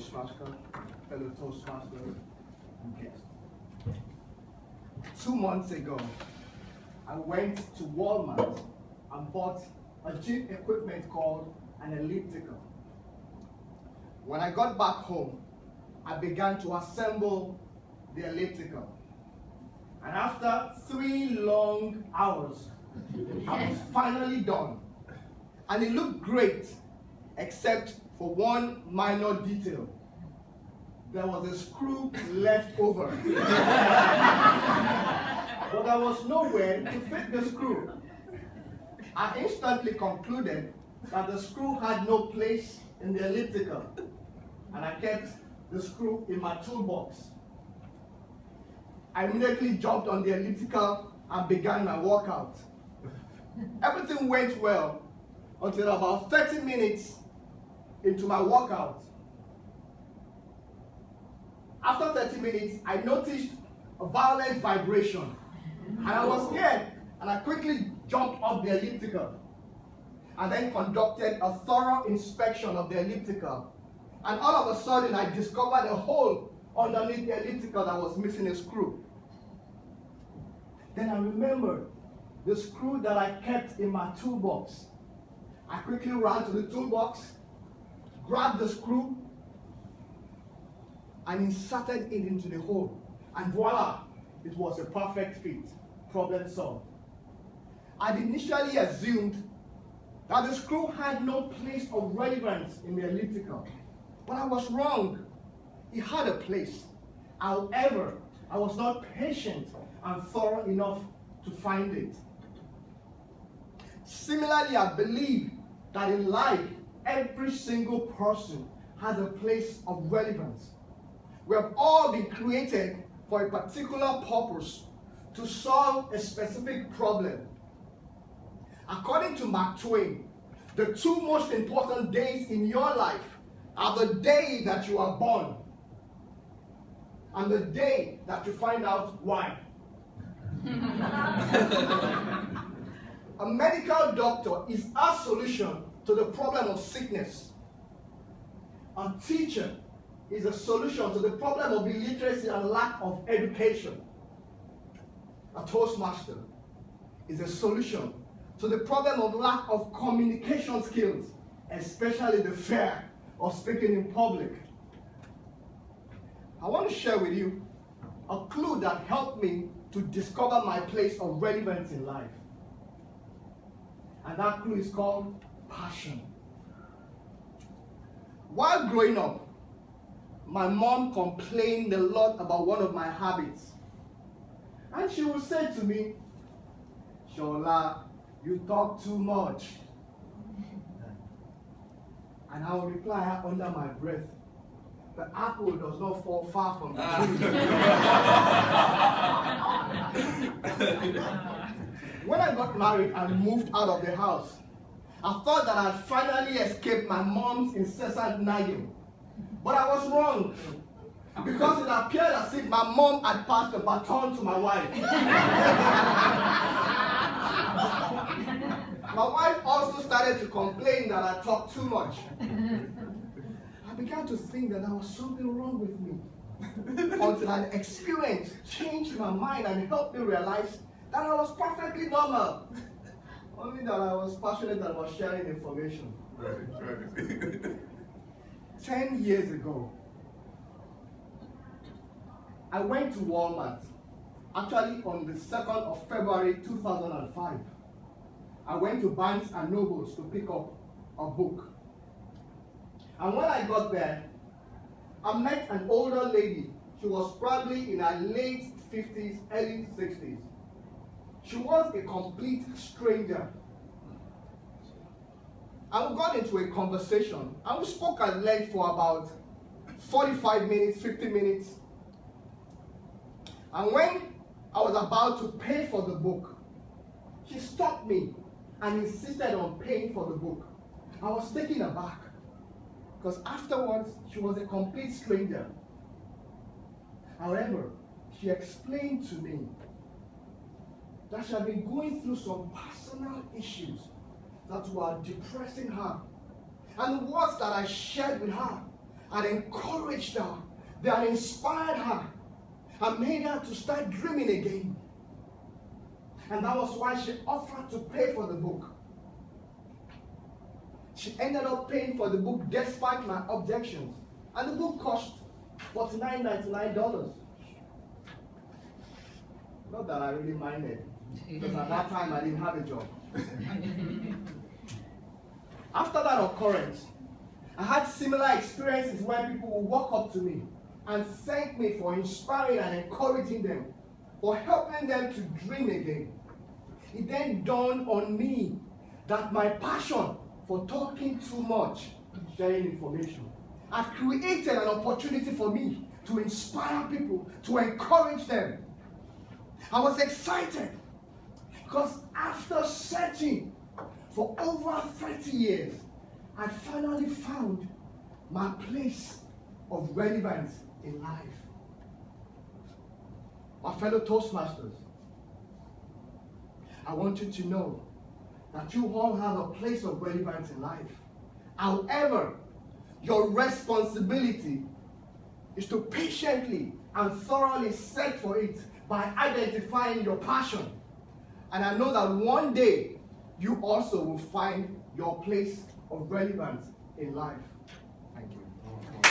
Toastmaster, fellow Toastmasters, and guests. 2 months ago, I went to Walmart and bought a gym equipment called an elliptical. When I got back home, I began to assemble the elliptical. And after 3 long hours, I was finally done. And it looked great, except for one minor detail. There was a screw left over. But there was nowhere to fit the screw. I instantly concluded that the screw had no place in the elliptical, and I kept the screw in my toolbox. I immediately jumped on the elliptical and began my workout. Everything went well until about 30 minutes into my workout. After 30 minutes, I noticed a violent vibration, and I was scared, and I quickly jumped off the elliptical and then conducted a thorough inspection of the elliptical. And all of a sudden, I discovered a hole underneath the elliptical that was missing a screw. Then I remembered the screw that I kept in my toolbox. I quickly ran to the toolbox, grabbed the screw, and inserted it into the hole. And voila, it was a perfect fit. Problem solved. I'd initially assumed that the screw had no place of relevance in the elliptical. But I was wrong. It had a place. However, I was not patient and thorough enough to find it. Similarly, I believe that in life, every single person has a place of relevance. We have all been created for a particular purpose to solve a specific problem. According to Mark Twain, the 2 most important days in your life are the day that you are born and the day that you find out why. A medical doctor is a solution to the problem of sickness. A teacher is a solution to the problem of illiteracy and lack of education. A Toastmaster is a solution to the problem of lack of communication skills, especially the fear of speaking in public. I want to share with you a clue that helped me to discover my place of relevance in life. And that clue is called passion. While growing up, my mom complained a lot about one of my habits. And she would say to me, "Shola, you talk too much." And I would reply her under my breath, "The apple does not fall far from the tree." When I got married and moved out of the house, I thought that I had finally escaped my mom's incessant nagging. But I was wrong, because it appeared as if my mom had passed the baton to my wife. My wife also started to complain that I talked too much. I began to think that there was something wrong with me, until an experience changed my mind and helped me realize that I was perfectly normal, only that I was passionate about sharing information. 10 years ago, I went to Walmart, actually on the 2nd of February 2005. I went to Barnes and Nobles to pick up a book. And when I got there, I met an older lady. She was probably in her late 50s, early 60s. She was a complete stranger. And we got into a conversation, and we spoke at length for about 45 minutes, 50 minutes. And when I was about to pay for the book, she stopped me and insisted on paying for the book. I was taken aback, because afterwards, she was a complete stranger. However, she explained to me that she had been going through some personal issues that were depressing her. And the words that I shared with her had encouraged her, they had inspired her, and made her to start dreaming again. And that was why she offered to pay for the book. She ended up paying for the book despite my objections. And the book cost $49.99. Not that I really minded, because at that time I didn't have a job. After that occurrence, I had similar experiences where people would walk up to me and thank me for inspiring and encouraging them, for helping them to dream again. It then dawned on me that my passion for talking too much, sharing information, had created an opportunity for me to inspire people, to encourage them. I was excited because after searching for over 30 years, I finally found my place of relevance in life. My fellow Toastmasters, I want you to know that you all have a place of relevance in life. However, your responsibility is to patiently and thoroughly search for it by identifying your passion. And I know that one day you also will find your place of relevance in life. Thank you.